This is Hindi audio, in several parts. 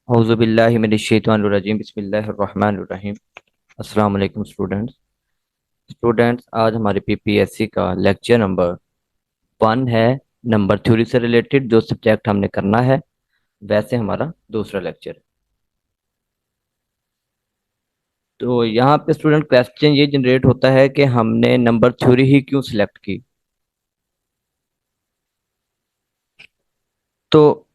औज़ुबिल्लाहि मिनश्शैतानिर्रजीम बिस्मिल्लाहिर्रहमानिर्रहीम। अस्सलाम वालेकुम स्टूडेंट्स, आज हमारे पीपीएससी का लेक्चर नंबर 1 है। नंबर थ्योरी से रिलेटेड जो सब्जेक्ट हमने करना है, वैसे हमारा दूसरा लेक्चर है। तो यहाँ पे स्टूडेंट क्वेश्चन ये जनरेट होता है कि हमने नंबर थ्योरी ही क्यों सिलेक्ट की। तो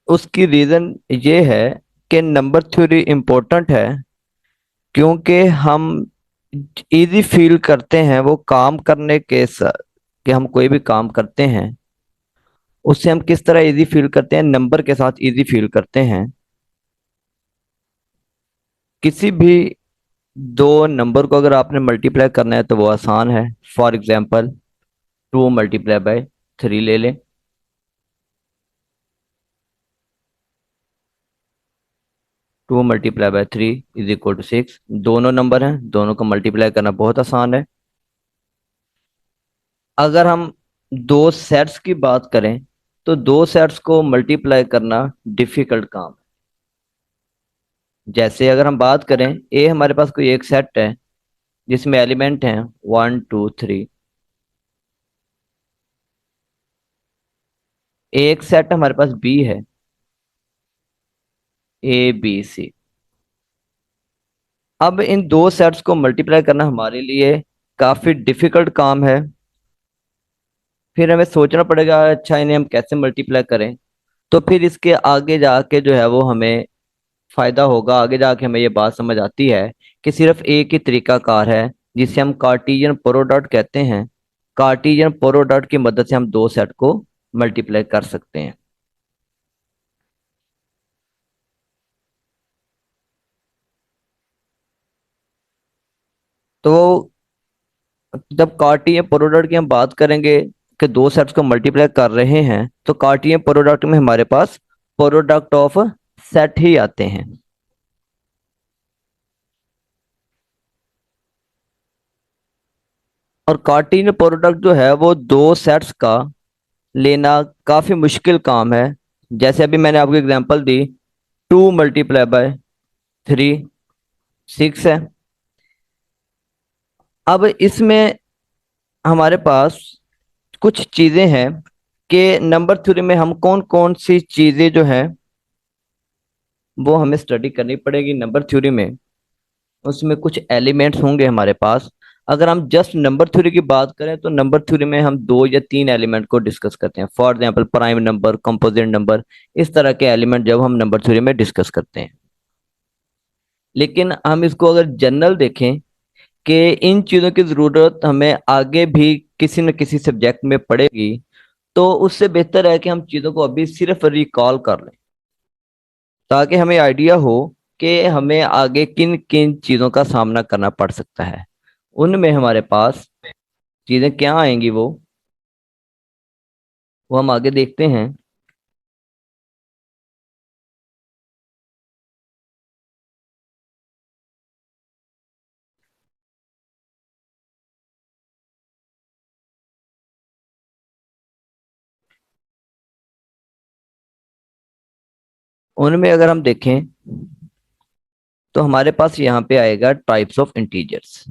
उसकी रीज़न ये है कि नंबर थ्योरी इम्पोर्टेंट है, क्योंकि हम इजी फील करते हैं वो काम करने के साथ। कि हम कोई भी काम करते हैं, उससे हम किस तरह इजी फील करते हैं, नंबर के साथ इजी फील करते हैं। किसी भी दो नंबर को अगर आपने मल्टीप्लाई करना है तो वो आसान है। फॉर एग्जांपल 2 × 3 ले लें। 2 × 3 = 6। दोनों नंबर हैं, दोनों को मल्टीप्लाई करना बहुत आसान है। अगर हम दो सेट्स की बात करें तो दो सेट्स को मल्टीप्लाई करना डिफिकल्ट काम है। जैसे अगर हम बात करें, ए हमारे पास कोई एक सेट है जिसमें एलिमेंट हैं 1 2 3। एक सेट हमारे पास बी है, ABC। अब इन दो सेट्स को मल्टीप्लाई करना हमारे लिए काफी डिफिकल्ट काम है। फिर हमें सोचना पड़ेगा, अच्छा इन्हें हम कैसे मल्टीप्लाई करें। तो फिर इसके आगे जाके जो है वो हमें फायदा होगा। आगे जाके हमें ये बात समझ आती है कि सिर्फ एक ही तरीकाकार है, जिसे हम कार्टेशियन प्रोडक्ट कहते हैं। कार्टेशियन प्रोडक्ट की मदद से हम दो सेट को मल्टीप्लाई कर सकते हैं। तो जब कार्टेशियन प्रोडक्ट की हम बात करेंगे कि दो सेट्स को मल्टीप्लाई कर रहे हैं, तो कार्टेशियन प्रोडक्ट में हमारे पास प्रोडक्ट ऑफ सेट ही आते हैं। और कार्टेशियन प्रोडक्ट जो है वो दो सेट्स का लेना काफी मुश्किल काम है। जैसे अभी मैंने आपको एग्जांपल दी, 2 × 3 6 है। अब इसमें हमारे पास कुछ चीजें हैं कि नंबर थ्योरी में हम कौन कौन सी चीजें जो हैं वो हमें स्टडी करनी पड़ेगी नंबर थ्योरी में। उसमें कुछ एलिमेंट्स होंगे हमारे पास। अगर हम जस्ट नंबर थ्योरी की बात करें तो नंबर थ्योरी में हम 2 या 3 एलिमेंट को डिस्कस करते हैं। For example prime number, composite number, इस तरह के एलिमेंट जब हम नंबर थ्योरी में डिस्कस करते हैं। लेकिन हम इसको अगर जनरल देखें कि इन चीज़ों की ज़रूरत हमें आगे भी किसी न किसी सब्जेक्ट में पड़ेगी, तो उससे बेहतर है कि हम चीज़ों को अभी सिर्फ रिकॉल कर लें, ताकि हमें आइडिया हो कि हमें आगे किन किन चीज़ों का सामना करना पड़ सकता है। उनमें हमारे पास चीज़ें क्या आएंगी, वो हम आगे देखते हैं। उनमें अगर हम देखें तो हमारे पास यहाँ पे आएगा टाइप्स ऑफ इंटीजर्स,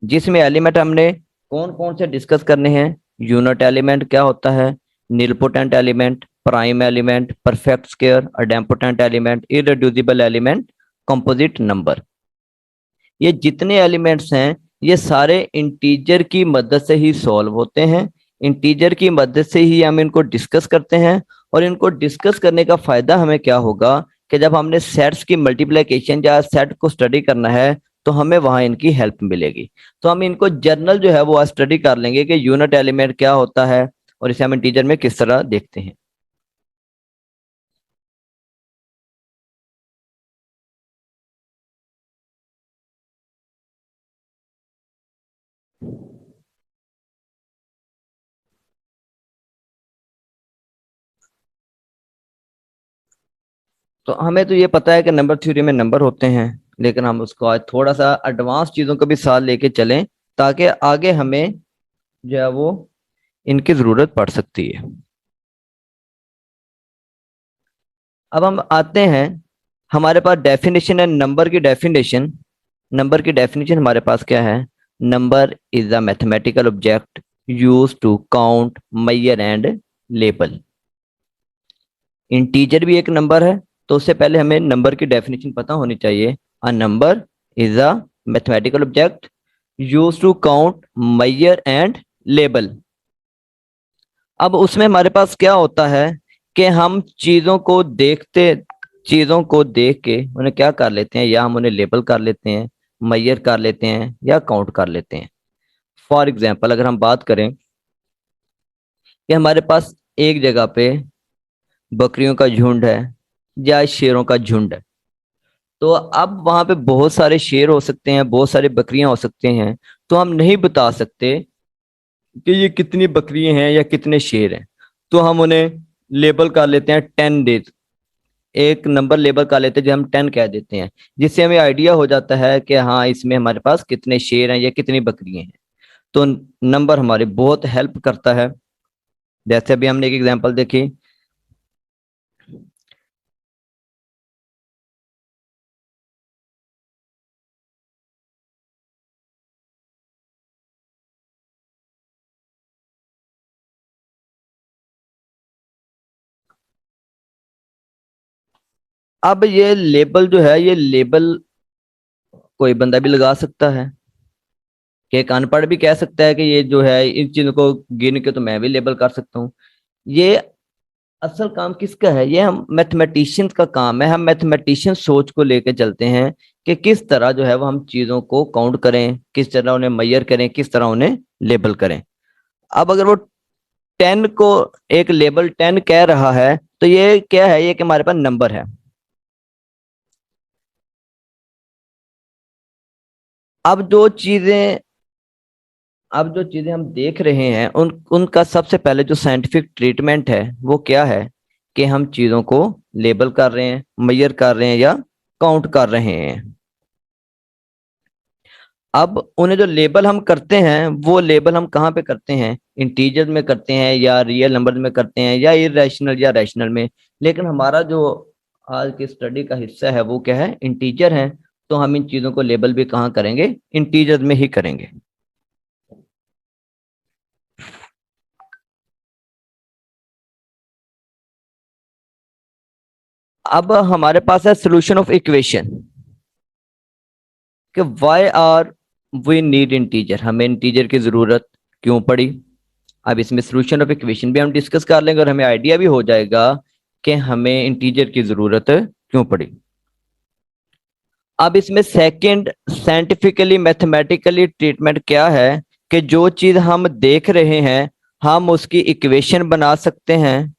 जिसमें एलिमेंट हमने कौन कौन से डिस्कस करने हैं। यूनिट एलिमेंट क्या होता है, nilpotent element, prime element, perfect square, idempotent element, irreducible element, composite number. ये जितने एलिमेंट्स हैं ये सारे इंटीजर की मदद से ही सॉल्व होते हैं। इंटीजर की मदद से ही हम इनको डिस्कस करते हैं। और इनको डिस्कस करने का फायदा हमें क्या होगा कि जब हमने सेट्स की मल्टीप्लिकेशन या सेट को स्टडी करना है तो हमें वहां इनकी हेल्प मिलेगी। तो हम इनको जर्नल जो है वो आज स्टडी कर लेंगे कि यूनिट एलिमेंट क्या होता है और इसे हम इंटीजर में किस तरह देखते हैं। तो हमें तो ये पता है कि नंबर थ्योरी में नंबर होते हैं, लेकिन हम उसको आज थोड़ा सा एडवांस चीज़ों को भी साथ लेके चलें, ताकि आगे हमें जो है वो इनकी ज़रूरत पड़ सकती है। अब हम आते हैं, हमारे पास डेफिनेशन है नंबर की डेफिनेशन। नंबर की डेफिनेशन हमारे पास क्या है? Number is a mathematical object use to count, measure and label. Integer भी एक नंबर है, तो उससे पहले हमें नंबर की डेफिनेशन पता होनी चाहिए। A number is a mathematical object use to count, measure and label. अब उसमें हमारे पास क्या होता है कि हम चीजों को देख के उन्हें क्या कर लेते हैं, या हम उन्हें लेबल कर लेते हैं, मेजर कर लेते हैं, या काउंट कर लेते हैं। फॉर एग्जाम्पल अगर हम बात करें कि हमारे पास एक जगह पे बकरियों का झुंड है या शेरों का झुंड है, तो अब वहां पे बहुत सारे शेर हो सकते हैं, बहुत सारी बकरियां हो सकते हैं। तो हम नहीं बता सकते कि ये कितनी बकरियां हैं या कितने शेर हैं। तो हम उन्हें लेबल कर लेते हैं 10 डेज, एक नंबर लेबल कर लेते हैं जो हम 10 कह देते हैं, जिससे हमें आइडिया हो जाता है कि हाँ इसमें हमारे पास कितने शेर हैं या कितनी बकरियां हैं। तो नंबर हमारी बहुत हेल्प करता है। जैसे अभी हमने एक एग्जांपल देखी। अब ये लेबल जो है, ये लेबल कोई बंदा भी लगा सकता है, कि एक अनपढ़ भी कह सकता है कि ये जो है इन चीजों को गिन के तो मैं भी लेबल कर सकता हूँ। ये असल काम किसका है? ये हम मैथमेटिशियंस का काम है। हम मैथमेटिशियन सोच को लेके चलते हैं कि किस तरह जो है वो हम चीजों को काउंट करें, किस तरह उन्हें मेजर करें, किस तरह उन्हें लेबल करें। अब अगर वो 10 को एक लेबल 10 कह रहा है, तो ये क्या है? ये कि हमारे पास नंबर है। अब जो चीजें अब जो चीजें हम देख रहे हैं उनका सबसे पहले जो साइंटिफिक ट्रीटमेंट है वो क्या है? कि हम चीजों को लेबल कर रहे हैं, मेजर कर रहे हैं, या काउंट कर रहे हैं। अब उन्हें जो लेबल हम करते हैं वो लेबल हम कहाँ पे करते हैं? इंटीजर में करते हैं, या रियल नंबर में करते हैं, या इरेशनल या रैशनल में। लेकिन हमारा जो आज की स्टडी का हिस्सा है वो क्या है? इंटीजर है। तो हम इन चीजों को लेबल भी कहाँ करेंगे? इंटीजर में ही करेंगे। अब हमारे पास है सोल्यूशन ऑफ इक्वेशन, कि why are we need integer, हमें इंटीजर की जरूरत क्यों पड़ी। अब इसमें सोल्यूशन ऑफ इक्वेशन भी हम डिस्कस कर लेंगे और हमें आइडिया भी हो जाएगा कि हमें इंटीजर की जरूरत क्यों पड़ी। अब इसमें सेकंड साइंटिफिकली मैथमेटिकली ट्रीटमेंट क्या है? कि जो चीज हम देख रहे हैं हम उसकी इक्वेशन बना सकते हैं,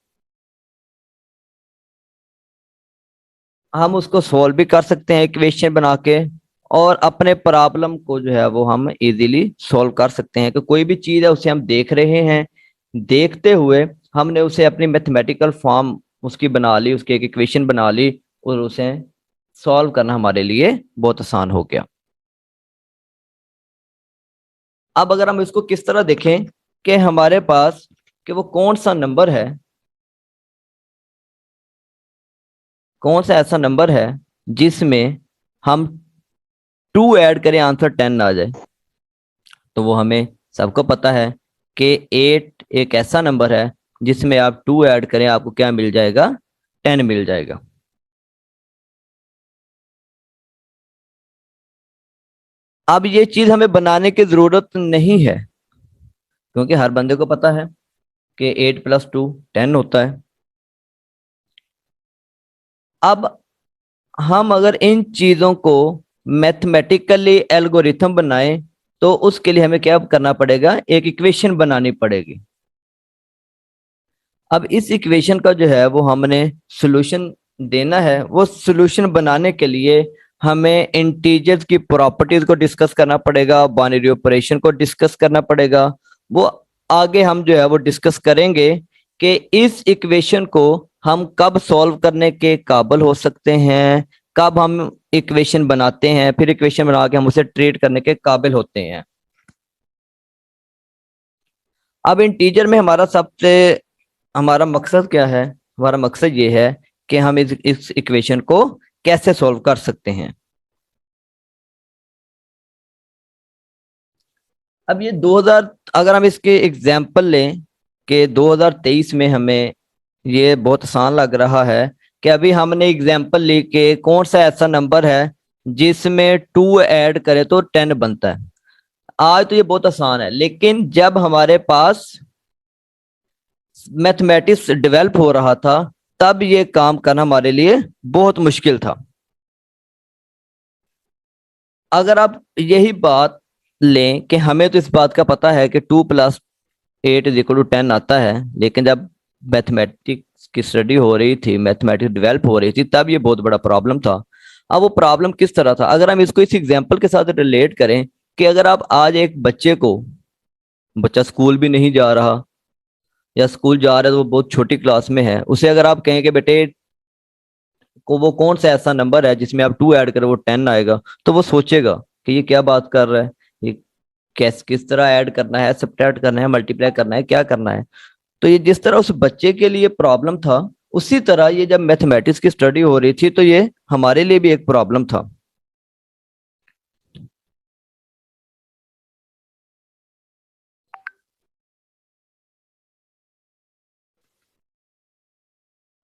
हम उसको सोल्व भी कर सकते हैं इक्वेशन बना के, और अपने प्रॉब्लम को जो है वो हम इजीली सॉल्व कर सकते हैं। कि कोई भी चीज है उसे हम देख रहे हैं, देखते हुए हमने उसे अपनी मैथमेटिकल फॉर्म उसकी बना ली, उसकी एक इक्वेशन बना ली, और उसे सॉल्व करना हमारे लिए बहुत आसान हो गया। अब अगर हम इसको किस तरह देखें कि हमारे पास कि वो कौन सा नंबर है, कौन सा ऐसा नंबर है जिसमें हम 2 ऐड करें आंसर 10 आ जाए। तो वो हमें सबको पता है कि 8 एक ऐसा नंबर है जिसमें आप 2 ऐड करें आपको क्या मिल जाएगा? 10 मिल जाएगा। अब ये चीज हमें बनाने की जरूरत नहीं है, क्योंकि हर बंदे को पता है कि 8 + 2 10 होता है। अब हम अगर इन चीजों को मैथमेटिकली एल्गोरिथम बनाएं, तो उसके लिए हमें क्या करना पड़ेगा? एक इक्वेशन बनानी पड़ेगी। अब इस इक्वेशन का जो है वो हमने सॉल्यूशन देना है। वो सॉल्यूशन बनाने के लिए हमें इंटीजर्स की प्रॉपर्टीज को डिस्कस करना पड़ेगा, बाइनरी ऑपरेशन को डिस्कस करना पड़ेगा। वो आगे हम जो है वो डिस्कस करेंगे कि इस इक्वेशन को हम कब सॉल्व करने के काबिल हो सकते हैं, कब हम इक्वेशन बनाते हैं, फिर इक्वेशन बना के हम उसे ट्रीट करने के काबिल होते हैं। अब इंटीजर में हमारा मकसद क्या है? हमारा मकसद ये है कि हम इस इक्वेशन को कैसे सॉल्व कर सकते हैं। अब ये 2000, अगर हम इसके एग्जाम्पल लें कि 2023 में हमें ये बहुत आसान लग रहा है कि अभी हमने एग्जाम्पल ली कि कौन सा ऐसा नंबर है जिसमें 2 ऐड करें तो 10 बनता है। आज तो ये बहुत आसान है, लेकिन जब हमारे पास मैथमेटिक्स डेवलप हो रहा था तब ये काम करना हमारे लिए बहुत मुश्किल था। अगर आप यही बात लें कि हमें तो इस बात का पता है कि 2+8=10 आता है, लेकिन जब मैथमेटिक्स की स्टडी हो रही थी, मैथमेटिक्स डेवलप हो रही थी, तब ये बहुत बड़ा प्रॉब्लम था। अब वो प्रॉब्लम किस तरह था, अगर हम इसको इस एग्जाम्पल के साथ रिलेट करें कि अगर आप आज एक बच्चे को, बच्चा स्कूल भी नहीं जा रहा या स्कूल जा रहा है तो वो बहुत छोटी क्लास में है, उसे अगर आप कहें कि बेटे को वो कौन सा ऐसा नंबर है जिसमें आप 2 ऐड करें वो 10 आएगा, तो वो सोचेगा कि ये क्या बात कर रहा है, ये किस तरह ऐड करना है, सब्ट्रैक्ट करना है, मल्टीप्लाई करना है, क्या करना है। तो ये जिस तरह उस बच्चे के लिए प्रॉब्लम था, उसी तरह ये जब मैथमेटिक्स की स्टडी हो रही थी तो ये हमारे लिए भी एक प्रॉब्लम था।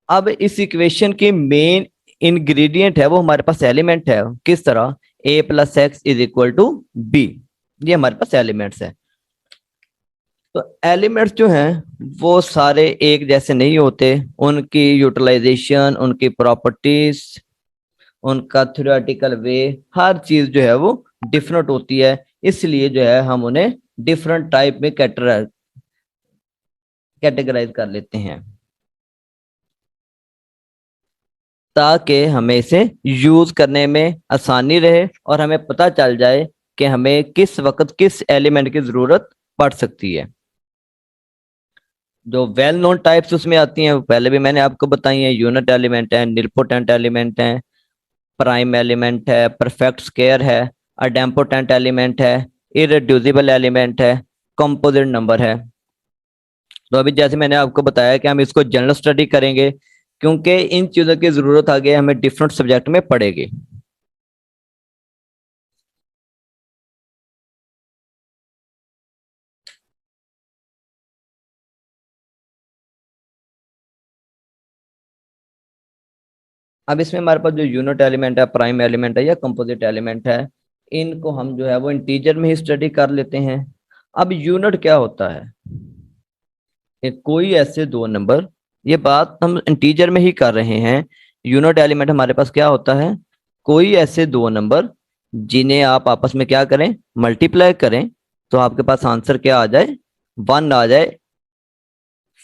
अब इस इक्वेशन की मेन इंग्रेडिएंट है वो हमारे पास एलिमेंट है, किस तरह, a+x=b, ये हमारे पास एलिमेंट्स है। तो एलिमेंट्स जो हैं वो सारे एक जैसे नहीं होते, उनकी यूटिलाइजेशन, उनकी प्रॉपर्टीज, उनका थ्योरेटिकल वे, हर चीज जो है वो डिफरेंट होती है। इसलिए जो है हम उन्हें डिफरेंट टाइप में कैटेगराइज कर लेते हैं ताकि हमें इसे यूज करने में आसानी रहे और हमें पता चल जाए कि हमें किस वक्त किस एलिमेंट की जरूरत पड़ सकती है। जो वेल नोन टाइप्स उसमें आती हैं पहले भी मैंने आपको बताई हैं, यूनिट एलिमेंट है, निलपोटेंट एलिमेंट है, प्राइम एलिमेंट है, परफेक्ट स्क्वायर है, अडेम्पोटेंट एलिमेंट है, इरेड्यूसिबल एलिमेंट है, कंपोजिट नंबर है। तो अभी जैसे मैंने आपको बताया कि हम इसको जनरल स्टडी करेंगे क्योंकि इन चीजों की जरूरत आगे हमें डिफरेंट सब्जेक्ट में पड़ेगी। अब इसमें हमारे पास जो यूनिट एलिमेंट है, प्राइम एलिमेंट है या कंपोजिट एलिमेंट है, इनको हम जो है वो इंटीजर में ही स्टडी कर लेते हैं। अब यूनिट क्या होता है, कोई ऐसे दो नंबर, ये बात हम इंटीजर में ही कर रहे हैं। यूनिट एलिमेंट हमारे पास क्या होता है, कोई ऐसे दो नंबर जिन्हें आप आपस में क्या करें, मल्टीप्लाई करें, तो आपके पास आंसर क्या आ जाए, 1 आ जाए।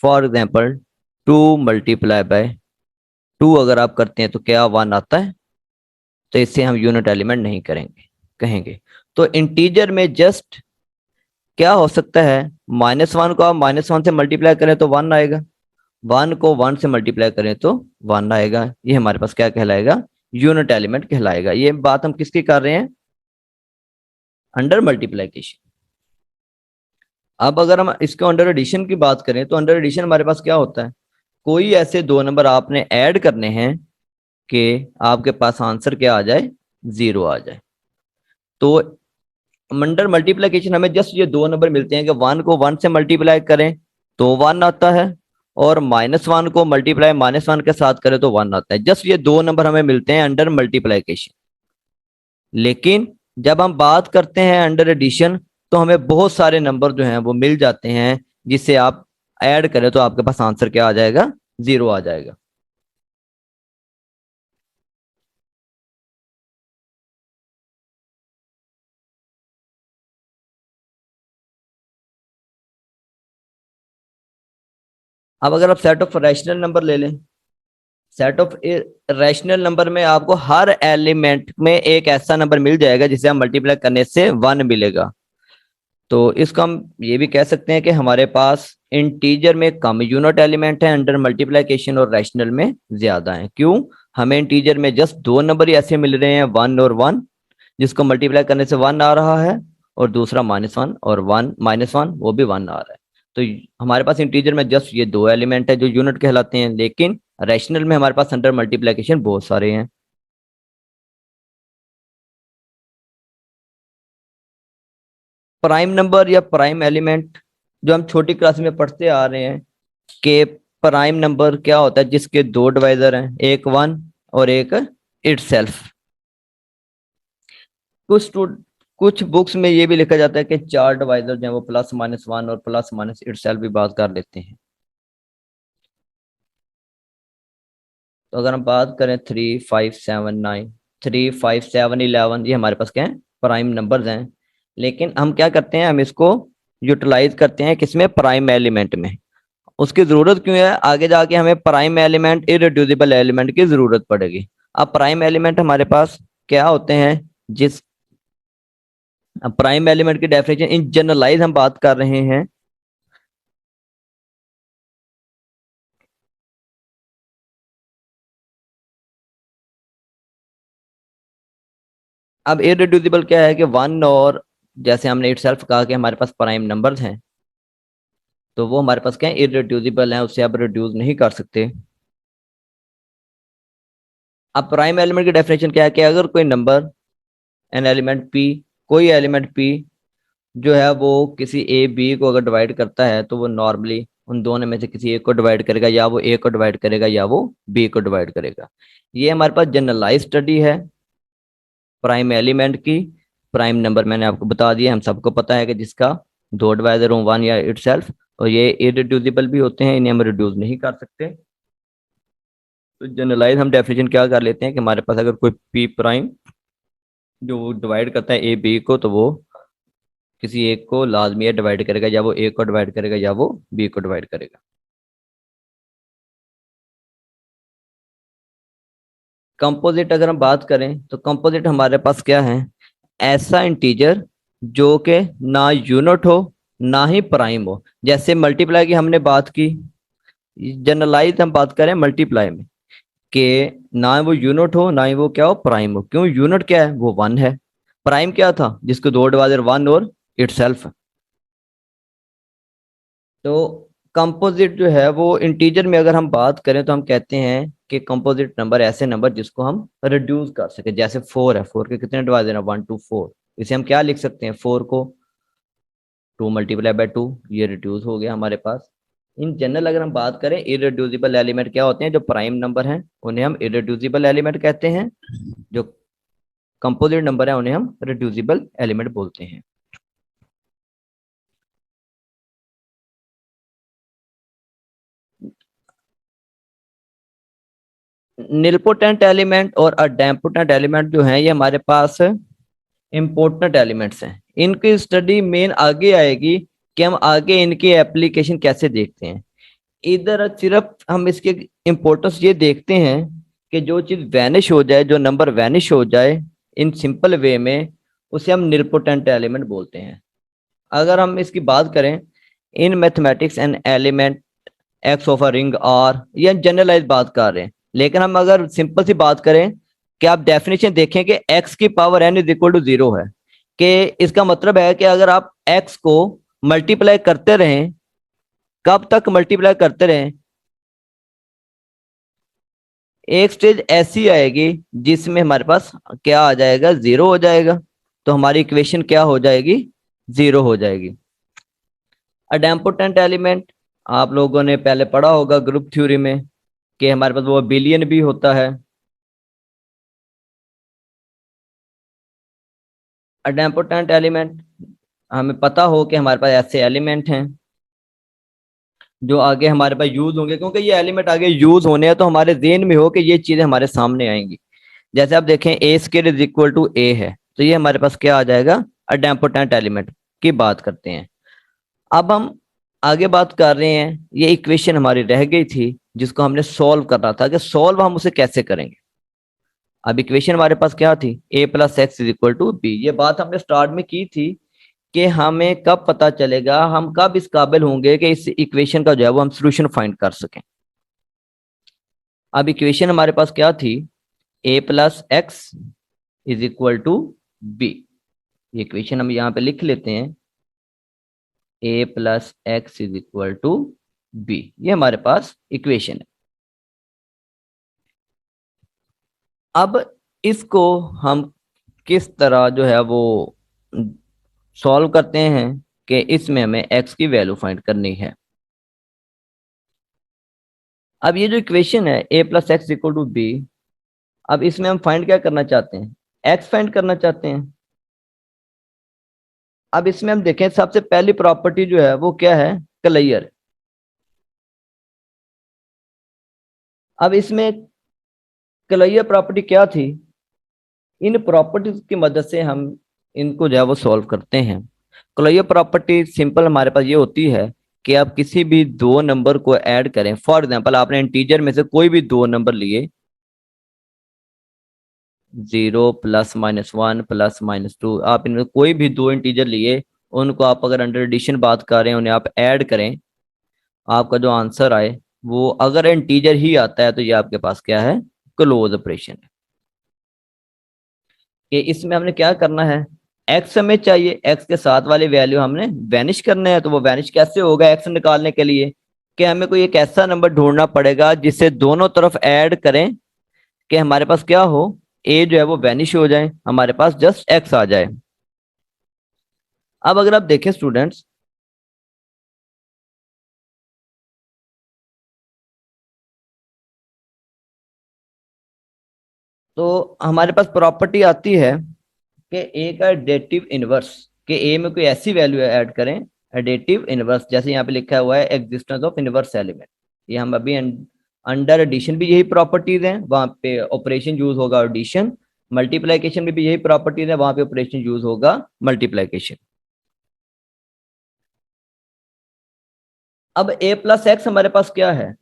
फॉर एग्जाम्पल 2 × 2 अगर आप करते हैं तो क्या 1 आता है, तो इससे हम यूनिट एलिमेंट नहीं करेंगे, कहेंगे। तो इंटीजर में जस्ट क्या हो सकता है, -1 को आप -1 से मल्टीप्लाई करें तो 1 आएगा, 1 को 1 से मल्टीप्लाई करें तो 1 आएगा। ये हमारे पास क्या कहलाएगा, यूनिट एलिमेंट कहलाएगा। ये बात हम किसकी कर रहे हैं, अंडर मल्टीप्लीकेशन। अब अगर हम इसको अंडर एडिशन की बात करें तो अंडर एडिशन हमारे पास क्या होता है, कोई ऐसे दो नंबर आपने ऐड करने हैं कि आपके पास आंसर क्या आ जाए, 0 आ जाए। तो अंडर मल्टीप्लीकेशन हमें जस्ट ये दो नंबर मिलते हैं कि 1 को 1 से मल्टीप्लाई करें तो 1 आता है, और -1 को मल्टीप्लाई -1 के साथ करें तो 1 आता है। जस्ट ये दो नंबर हमें मिलते हैं अंडर मल्टीप्लीकेशन। लेकिन जब हम बात करते हैं अंडर एडिशन तो हमें बहुत सारे नंबर जो हैं वो मिल जाते हैं जिससे आप ऐड करें तो आपके पास आंसर क्या आ जाएगा, 0 आ जाएगा। अब अगर आप सेट ऑफ रैशनल नंबर ले लें, सेट ऑफ रैशनल नंबर में आपको हर एलिमेंट में एक ऐसा नंबर मिल जाएगा जिसे हम मल्टीप्लाई करने से 1 मिलेगा। तो इसको हम ये भी कह सकते हैं कि हमारे पास इंटीजर में कम यूनिट एलिमेंट है अंडर मल्टीप्लिकेशन और रैशनल में ज्यादा है। क्यों, हमें इंटीजर में जस्ट दो नंबर ही ऐसे मिल रहे हैं, 1 और 1, जिसको मल्टीप्लाई करने से 1 आ रहा है, और दूसरा -1 और 1 -1 वो भी 1 आ रहा है। तो हमारे पास इंटीजर में जस्ट ये दो एलिमेंट है जो यूनिट कहलाते हैं, लेकिन रैशनल में हमारे पास अंडर मल्टीप्लिकेशन बहुत सारे हैं। प्राइम नंबर या प्राइम एलिमेंट जो हम छोटी क्लास में पढ़ते आ रहे हैं कि प्राइम नंबर क्या होता है, जिसके दो डिवाइजर हैं, एक वन और एक इटसेल्फ। कुछ कुछ बुक्स में ये भी लिखा जाता है कि चार डिवाइजर जो है वो प्लस माइनस वन और प्लस माइनस इटसेल्फ भी बात कर लेते हैं। तो अगर हम बात करें 3 5 7 9, 3 5 7 11, ये हमारे पास क्या है, प्राइम नंबर्स हैं। लेकिन हम क्या करते हैं, हम इसको यूटिलाइज करते हैं किसमें, प्राइम एलिमेंट में। उसकी जरूरत क्यों है, आगे जाके हमें प्राइम एलिमेंट इरेड्यूसिबल एलिमेंट की जरूरत पड़ेगी। अब प्राइम एलिमेंट हमारे पास क्या होते हैं, जिस प्राइम एलिमेंट की डेफिनेशन इन जनरलाइज हम बात कर रहे हैं। अब इरेड्यूसिबल क्या है कि वन और, जैसे हमने इटसेल्फ कहा कि हमारे पास प्राइम नंबर्स हैं, तो वो हमारे पास क्या है, इरेड्यूसिबल है, उससे आप रिड्यूस नहीं कर सकते। अब प्राइम एलिमेंट की डेफिनेशन क्या है कि अगर कोई नंबर, एन एलिमेंट पी, कोई एलिमेंट पी जो है वो किसी ए बी को अगर डिवाइड करता है, तो वो नॉर्मली उन दोनों में से किसी एक को डिवाइड करेगा, या वो ए को डिवाइड करेगा या वो बी को डिवाइड करेगा। ये हमारे पास जनरलाइज स्टडी है प्राइम एलिमेंट की। प्राइम नंबर मैंने आपको बता दिया, हम सबको पता है कि जिसका दो डिवाइजर हो, वन या इटसेल्फ, और ये इरेड्यूसिबल भी होते हैं, इन्हें हम रिड्यूस नहीं कर सकते। तो जनरलाइज हम डेफिनेशन क्या कर लेते हैं कि हमारे पास अगर कोई पी प्राइम जो डिवाइड करता है ए बी को, तो वो किसी एक को लाजमी है डिवाइड करेगा, या वो ए को डिवाइड करेगा या वो बी को डिवाइड करेगा। कंपोजिट अगर हम बात करें तो कंपोजिट हमारे पास क्या है, ऐसा इंटीजर जो कि ना यूनिट हो ना ही प्राइम हो। जैसे मल्टीप्लाई की हमने बात की, जनरलाइज हम बात करें मल्टीप्लाई में, कि ना वो यूनिट हो ना ही वो क्या हो, प्राइम हो। क्यों, यूनिट क्या है, वो वन है। प्राइम क्या था, जिसके दो डिवाइजर वन और इटसेल्फ। तो कंपोजिट जो है वो इंटीजर में अगर हम बात करें तो हम कहते हैं कि कंपोजिट नंबर ऐसे नंबर जिसको हम रिड्यूस कर सके। जैसे फोर है, फोर के कितने डिवाइजर हैं, 1 2 4। इसे हम क्या लिख सकते हैं, फोर को 2 × 2, ये रिड्यूस हो गया हमारे पास। इन जनरल अगर हम बात करें, इरेड्यूसिबल एलिमेंट क्या होते हैं, जो प्राइम नंबर हैं उन्हें हम इरेड्यूसिबल एलिमेंट कहते हैं, जो कंपोजिट नंबर है उन्हें हम रिड्यूसिबल एलिमेंट बोलते हैं। निलपोटेंट एलिमेंट और अडेम्पोटेंट एलिमेंट जो है, ये हमारे पास इम्पोर्टेंट एलिमेंट्स हैं। इनकी स्टडी मेन आगे आएगी कि हम आगे इनके एप्लीकेशन कैसे देखते हैं। इधर सिर्फ हम इसके इम्पोर्टेंस ये देखते हैं कि जो चीज वैनिश हो जाए, जो नंबर वैनिश हो जाए इन सिंपल वे में, उसे हम निलपोटेंट एलिमेंट बोलते हैं। अगर हम इसकी बात करें, in mathematics and element X of a ring R, ये जनरलाइज बात कर रहे हैं। लेकिन हम अगर सिंपल सी बात करें कि आप डेफिनेशन देखें कि एक्स की power N is equal to zero है, कि इसका मतलब है कि अगर आप एक्स को मल्टीप्लाई करते रहें, कब तक मल्टीप्लाई करते रहें, एक स्टेज ऐसी आएगी जिसमें हमारे पास क्या आ जाएगा, जीरो हो जाएगा। तो हमारी इक्वेशन क्या हो जाएगी, जीरो हो जाएगी। अडेम्पोटेंट एलिमेंट आप लोगों ने पहले पढ़ा होगा ग्रुप थ्योरी में, कि हमारे पास वो बिलियन भी होता है। अडेम्पोटेंट एलिमेंट हमें पता हो कि हमारे पास ऐसे एलिमेंट हैं जो आगे हमारे पास यूज होंगे, क्योंकि ये एलिमेंट आगे यूज होने हैं, तो हमारे जेन में हो कि ये चीजें हमारे सामने आएंगी। जैसे आप देखें ए स्केयर इज इक्वल टू ए है, तो ये हमारे पास क्या आ जाएगा, अडेम्पोटेंट एलिमेंट की बात करते हैं। अब हम आगे बात कर रहे हैं, ये इक्वेशन हमारी रह गई थी जिसको हमने सॉल्व करना था, कि सॉल्व हम उसे कैसे करेंगे। अब इक्वेशन हमारे पास क्या थी, a plus x is equal to b. ये बात हमने स्टार्ट में की थी कि हमें कब पता चलेगा, हम कब इस काबिल होंगे कि इस इक्वेशन का जो है वो हम सोल्यूशन फाइंड कर सकें। अब इक्वेशन हमारे पास क्या थी, a plus x is equal to b. ये इक्वेशन हम यहाँ पे लिख लेते हैं, a plus x is equal to b, ये हमारे पास इक्वेशन है। अब इसको हम किस तरह जो है वो सॉल्व करते हैं कि इसमें हमें x की वैल्यू फाइंड करनी है। अब ये जो इक्वेशन है a+x = b, अब इसमें हम फाइंड क्या करना चाहते हैं, x फाइंड करना चाहते हैं। अब इसमें हम देखें सबसे पहली प्रॉपर्टी जो है वो क्या है, क्लियर। अब इसमें क्लियर प्रॉपर्टी क्या थी, इन प्रॉपर्टीज की मदद से हम इनको जो है वो सॉल्व करते हैं। क्लियर प्रॉपर्टी सिंपल हमारे पास ये होती है कि आप किसी भी दो नंबर को ऐड करें। फॉर एग्जांपल आपने इंटीजर में से कोई भी दो नंबर लिए, 0 +-1 +-2, आप इनमें कोई भी दो इंटीजर लिए, उनको आप अगर अंडर एडिशन बात कर रहे हैं, उन्हें आप ऐड करें, आपका जो आंसर आए वो अगर इंटीजर ही आता है तो ये आपके पास क्या है, क्लोज ऑपरेशन है। कि इसमें हमने क्या करना है, एक्स हमें चाहिए, एक्स के साथ वाली वैल्यू हमने वैनिश करना है। तो वो वैनिश कैसे होगा एक्स निकालने के लिए, कि हमें कोई एक ऐसा नंबर ढूंढना पड़ेगा जिसे दोनों तरफ ऐड करें कि हमारे पास क्या हो, ए जो है वो वैनिश हो जाए, हमारे पास जस्ट एक्स आ जाए। अब अगर आप देखें स्टूडेंट्स, तो हमारे पास प्रॉपर्टी आती है कि ए का एडेटिव इनवर्स, कि ए में कोई ऐसी वैल्यू ऐड करें, एडेटिव इनवर्स, जैसे यहाँ पे लिखा हुआ है एग्जिस्टेंस ऑफ इनवर्स एलिमेंट। ये हम अभी अंडर एडिशन भी यही प्रॉपर्टीज हैं, वहां पे ऑपरेशन यूज होगा एडिशन। मल्टीप्लाइकेशन में भी यही प्रॉपर्टीज है, वहां पे ऑपरेशन यूज होगा मल्टीप्लाइकेशन। अब a+x हमारे पास क्या है,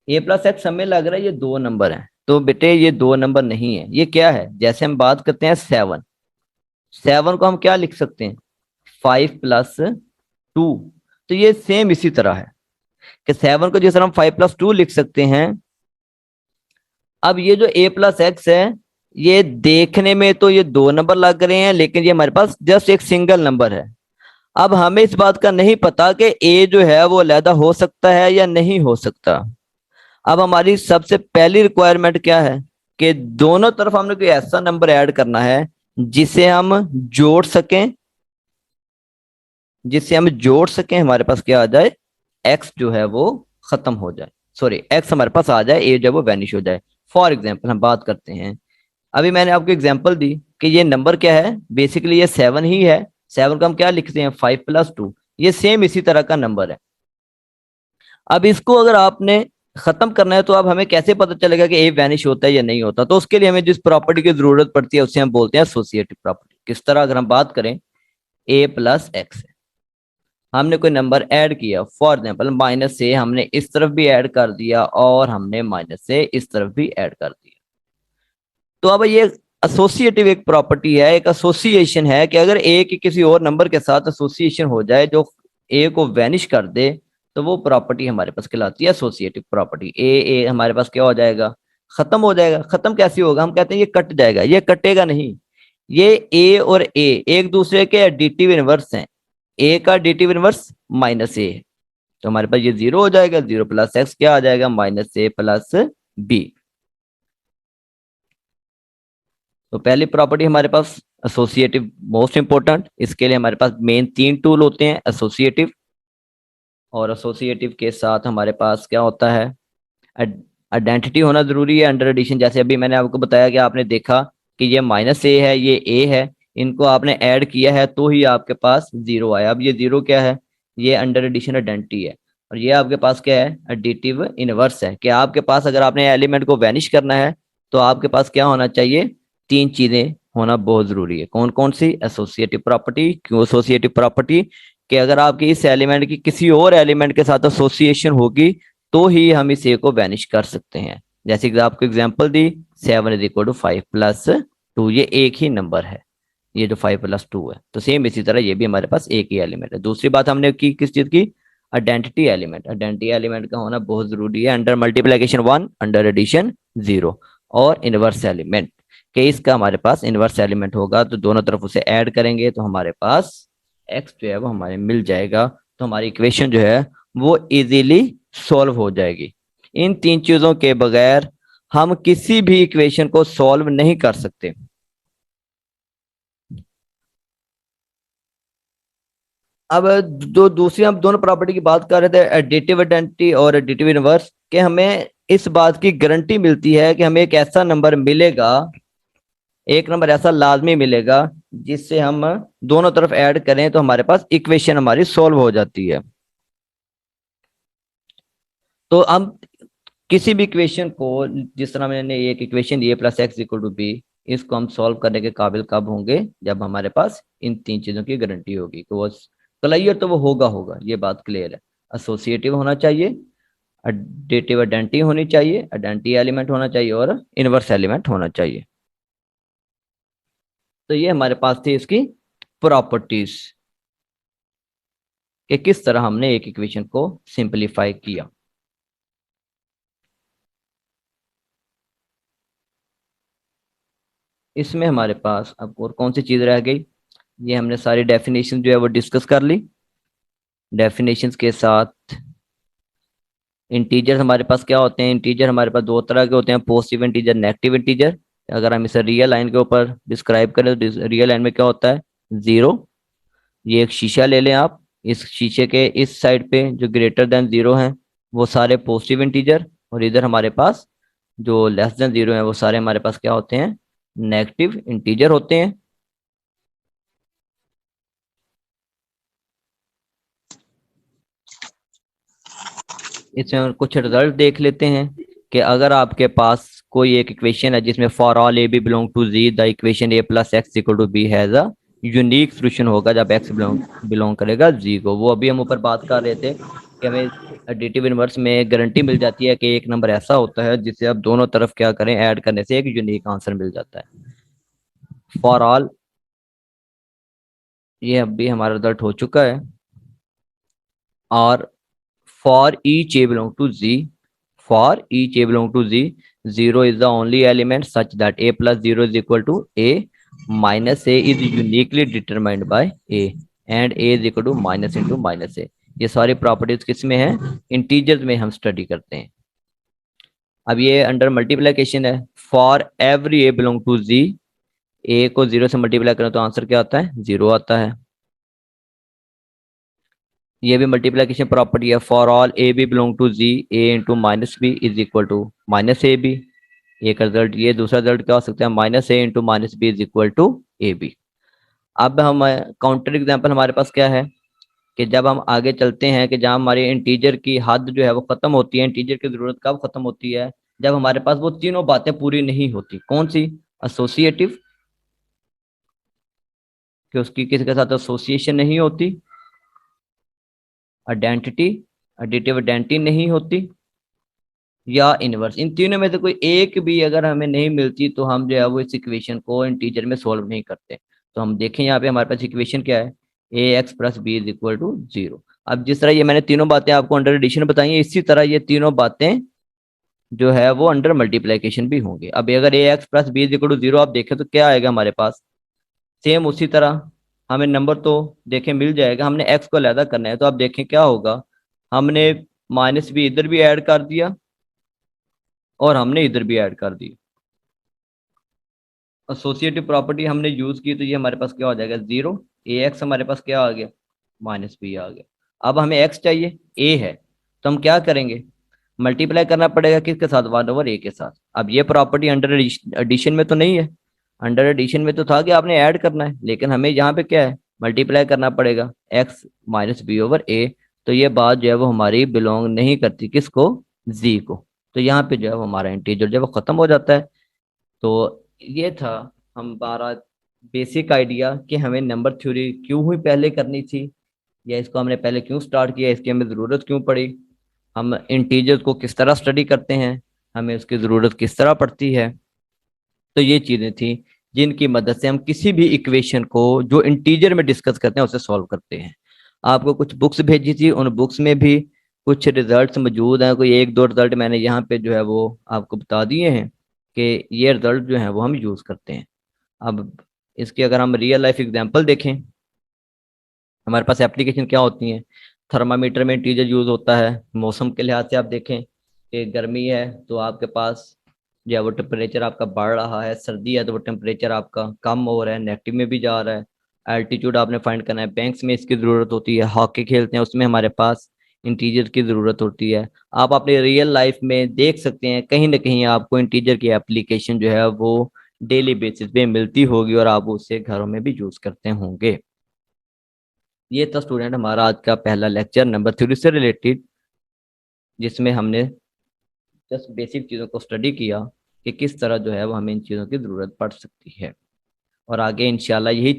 a+x हमें लग रहा है ये दो नंबर है, तो बेटे ये दो नंबर नहीं है, ये क्या है, जैसे हम बात करते हैं 7, 7 को हम क्या लिख सकते हैं, 5+2। तो ये सेम इसी तरह है कि 7 को जिस तरह हम 5+2 लिख सकते हैं। अब ये जो a+x है, ये देखने में तो ये दो नंबर लग रहे हैं, लेकिन ये हमारे पास जस्ट एक सिंगल नंबर है। अब हमें इस बात का नहीं पता कि a जो है वो अलहदा हो सकता है या नहीं हो सकता। अब हमारी सबसे पहली रिक्वायरमेंट क्या है, कि दोनों तरफ हमने कोई ऐसा नंबर ऐड करना है जिसे हम जोड़ सकें, हमारे पास क्या आ जाए, एक्स जो है वो खत्म हो जाए, सॉरी एक्स हमारे पास आ जाए, ए जो है वो वैनिश हो जाए। फॉर एग्जाम्पल हम बात करते हैं, अभी मैंने आपको एग्जाम्पल दी कि ये नंबर क्या है, बेसिकली ये 7 ही है। 7 को हम क्या लिखते हैं, 5+2, ये सेम इसी तरह का नंबर है। अब इसको अगर आपने खत्म करना है तो अब हमें कैसे पता चलेगा कि ए वैनिश होता है या नहीं होता, तो उसके लिए हमें जिस प्रॉपर्टी की जरूरत पड़ती है उसे हम बोलते हैं एसोसिएटिव प्रॉपर्टी। किस तरह, अगर हम बात करें a+x, हमने कोई नंबर ऐड किया, फॉर एग्जाम्पल माइनस से हमने इस तरफ भी ऐड कर दिया और हमने माइनस से इस तरफ भी ऐड कर दिया, तो अब ये एसोसिएटिव एक प्रॉपर्टी है, एक एसोसिएशन है कि अगर ए की किसी और नंबर के साथ एसोसिएशन हो जाए जो ए को वैनिश कर दे, तो वो प्रॉपर्टी हमारे पास कहलाती है एसोसिएटिव प्रॉपर्टी। ए ए हमारे पास क्या हो जाएगा, खत्म हो जाएगा। खत्म कैसे होगा, हम कहते हैं ये कट जाएगा, ये कटेगा नहीं। ये ए और ए एक दूसरे के एडिटिव इनवर्स हैं, ए का एडिटिव इनवर्स -a है, तो हमारे पास ये 0 हो जाएगा, 0+x क्या आ जाएगा, -a+b। तो पहली प्रॉपर्टी हमारे पास एसोसिएटिव, मोस्ट इंपोर्टेंट, इसके लिए हमारे पास मेन तीन टूल होते हैं एसोसिएटिव। और एसोसिएटिव के साथ हमारे पास क्या होता है, आइडेंटिटी होना जरूरी है अंडर एडिशन। जैसे अभी मैंने आपको बताया कि आपने देखा कि ये -a है, ये a है, इनको आपने ऐड किया है तो ही आपके पास 0 आया। अब ये 0 क्या है, ये अंडर एडिशन आइडेंटिटी है, और ये आपके पास क्या है, एडिटिव इनवर्स है। कि आपके पास अगर आपने एलिमेंट को वैनिश करना है तो आपके पास क्या होना चाहिए, तीन चीजें होना बहुत जरूरी है। कौन कौन सी, एसोसिएटिव प्रॉपर्टी। क्यों एसोसिएटिव प्रॉपर्टी, कि अगर आपकी इस एलिमेंट की किसी और एलिमेंट के साथ एसोसिएशन होगी तो ही हम इस ए को वैनिश कर सकते हैं। जैसे कि आपको एग्जांपल दी, 7 = 5+2, ये एक ही नंबर है, ये जो 5+2 है, तो सेम इसी तरह ये भी हमारे पास एक ही एलिमेंट है। दूसरी बात हमने की किस चीज की, आइडेंटिटी एलिमेंट। आइडेंटिटी एलिमेंट का होना बहुत जरूरी है, अंडर मल्टीप्लीकेशन 1, अंडर एडिशन 0। और इनवर्स एलिमेंट, कि इसका हमारे पास इनवर्स एलिमेंट होगा तो दोनों तरफ उसे ऐड करेंगे तो हमारे पास एक्स जो है वो हमारे मिल जाएगा, तो हमारी इक्वेशन जो है वो इजीली सॉल्व हो जाएगी। इन तीन चीजों के बगैर हम किसी भी इक्वेशन को सॉल्व नहीं कर सकते। अब जो दूसरी हम दोनों प्रॉपर्टी की बात कर रहे थे, एडिटिव आइडेंटिटी और एडिटिव इनवर्स, कि हमें इस बात की गारंटी मिलती है कि हमें एक ऐसा नंबर मिलेगा, एक नंबर ऐसा लाजमी मिलेगा जिससे हम दोनों तरफ ऐड करें तो हमारे पास इक्वेशन हमारी सॉल्व हो जाती है। तो हम किसी भी इक्वेशन को, जिस तरह मैंने एक equation A plus x equal to B, इसको हम सॉल्व करने के काबिल कब होंगे? जब हमारे पास इन तीन चीजों की गारंटी होगी कि वो क्लियर, तो वो होगा होगा, ये बात क्लियर है। एसोसिएटिव होना चाहिए, एडिटिव आइडेंटिटी होनी चाहिए, आइडेंटिटी एलिमेंट होना चाहिए, और इनवर्स एलिमेंट होना चाहिए। तो ये हमारे पास थी इसकी प्रॉपर्टीज, कि किस तरह हमने एक इक्वेशन को सिंपलीफाई किया। इसमें हमारे पास अब और कौन सी चीज रह गई? ये हमने सारी डेफिनेशन जो है वो डिस्कस कर ली। डेफिनेशंस के साथ इंटीजर हमारे पास क्या होते हैं? इंटीजर हमारे पास दो तरह के होते हैं, पॉजिटिव इंटीजर, नेगेटिव इंटीजर। अगर हम इसे रियल लाइन के ऊपर डिस्क्राइब करें तो रियल लाइन में क्या होता है? जीरो। ये एक शीशा ले लें आप, इस शीशे के इस साइड पे जो ग्रेटर देन जीरो है वो सारे पॉजिटिव इंटीजर, और इधर हमारे पास जो लेस देन जीरो है वो सारे हमारे पास क्या होते हैं? नेगेटिव इंटीजर होते हैं। इसमें हम कुछ रिजल्ट देख लेते हैं कि अगर आपके पास कोई एक इक्वेशन है जिसमें for all a b belong to G the equation A plus x equal to b has a unique solution, होगा जब एक्स बिलोंग बिलोंग करेगा जी को। वो अभी हम ऊपर बात कर रहे थे कि हमें एडिटिव इनवर्स में गारंटी मिल जाती है कि एक नंबर ऐसा होता है जिसे आप दोनों तरफ क्या करें, ऐड करने से एक यूनिक आंसर मिल जाता है। फॉर ऑल, ये अभी हमारा रिजल्ट हो चुका है। और for each a belong to z, for each a belong to z, 0 is the only element such that a plus 0 is equal to a minus a is uniquely determined by a and a is equal to minus into minus a। ये सारी प्रॉपर्टीज किस में है? इंटीजर्स में हम स्टडी करते हैं। अब ये अंडर मल्टीप्लिकेशन है। For every a belong to G, a को जीरो से मल्टीप्लाई करें तो आंसर क्या आता है? जीरो आता है। ये भी मल्टीप्लिकेशन प्रॉपर्टी है। For all a b belong to G, a into minus b is equal to minus a b. एक रिजल्ट ये, दूसरा रिजल्ट क्या हो सकता है? Minus a into minus b is equal to a b. अब हम काउंटर एग्जाम्पल हमारे पास क्या है कि जब हम आगे चलते हैं कि जहाँ हमारी इंटीजर की हद जो है वो खत्म होती है, इंटीजर की जरूरत कब खत्म होती है? जब हमारे पास वो तीनों बातें पूरी नहीं होती। कौन सी? एसोसिएटिव, कि उसकी किसी के साथ एसोसिएशन नहीं होती। आइडेंटिटी, एडिटिव आइडेंटिटी नहीं होती। या इनवर्स। इन तीनों में से कोई एक भी अगर हमें नहीं मिलती तो हम जो है वो इस इक्वेशन को इंटीजर में सॉल्व नहीं करते। तो हम देखें यहाँ पे हमारे पास इक्वेशन क्या है? A x plus b is equal to zero. अब जिस तरह ये मैंने तीनों बातें आपको अंडर एडिशन बताई हैं, इसी तरह ये तीनों बातें जो है वो अंडर मल्टीप्लीकेशन भी होंगी। अब अगर a x plus b is equal to zero आप देखें तो क्या आएगा हमारे पास? सेम उसी तरह हमें नंबर तो देखें मिल जाएगा, हमने एक्स को अलहदा करना है तो आप देखें क्या होगा। हमने माइनस बी इधर भी ऐड कर दिया और हमने इधर भी ऐड कर दी। एसोसिएटिव प्रॉपर्टी हमने यूज की तो ये हमारे पास क्या हो जाएगा? जीरो। ए एक्स हमारे पास क्या आ गया? माइनस बी आ गया। अब हमें एक्स चाहिए, ए है, तो हम क्या करेंगे? मल्टीप्लाई करना पड़ेगा किसके साथ? वन ओवर ए के साथ। अब ये प्रॉपर्टी अंडर एडिशन में तो नहीं है। अंडर एडिशन में तो था कि आपने ऐड करना है, लेकिन हमें यहाँ पे क्या है? मल्टीप्लाई करना पड़ेगा एक्स माइनस बी ओवर ए। तो ये बात जो है वो हमारी बिलोंग नहीं करती किसको? जी को। तो यहाँ पे जो है वो हमारा इंटीजर जो है वो खत्म हो जाता है। तो ये था हमारा बेसिक आइडिया कि हमें नंबर थ्योरी क्यों हुई पहले करनी थी, या इसको हमने पहले क्यों स्टार्ट किया, इसकी हमें ज़रूरत क्यों पड़ी, हम इंटीजर्स को किस तरह स्टडी करते हैं, हमें उसकी ज़रूरत किस तरह पड़ती है। तो ये चीज़ें थी जिनकी मदद से हम किसी भी इक्वेशन को जो इंटीजर में डिस्कस करते हैं उसे सॉल्व करते हैं। आपको कुछ बुक्स भेजी थी, उन बुक्स में भी कुछ रिजल्ट्स मौजूद हैं। कोई एक दो रिजल्ट मैंने यहाँ पे जो है वो आपको बता दिए हैं कि ये रिजल्ट जो है वो हम यूज़ करते हैं। अब इसकी अगर हम रियल लाइफ एग्जांपल देखें, हमारे पास एप्लीकेशन क्या होती हैं? थर्मामीटर में इंटीजर यूज़ होता है। मौसम के लिहाज से आप देखें कि गर्मी है तो आपके पास या वो टेम्परेचर आपका बढ़ रहा है, सर्दी है तो वो टेम्परेचर आपका कम हो रहा है, नेगेटिव में भी जा रहा है। एल्टीट्यूड आपने फाइंड करना है, बैंक्स में इसकी ज़रूरत होती है, हॉकी खेलते हैं उसमें हमारे पास इंटीजर की ज़रूरत होती है। आप अपने रियल लाइफ में देख सकते हैं कहीं ना कहीं आपको इंटीजर की एप्लीकेशन जो है वो डेली बेसिस पे मिलती होगी और आप उसे घरों में भी यूज़ करते होंगे। ये था स्टूडेंट हमारा आज का पहला लेक्चर नंबर थ्री से रिलेटेड, जिसमें हमने जस्ट बेसिक चीज़ों को स्टडी किया कि किस तरह जो है वो हमें इन चीज़ों की ज़रूरत पड़ सकती है। और आगे इंशाल्लाह यही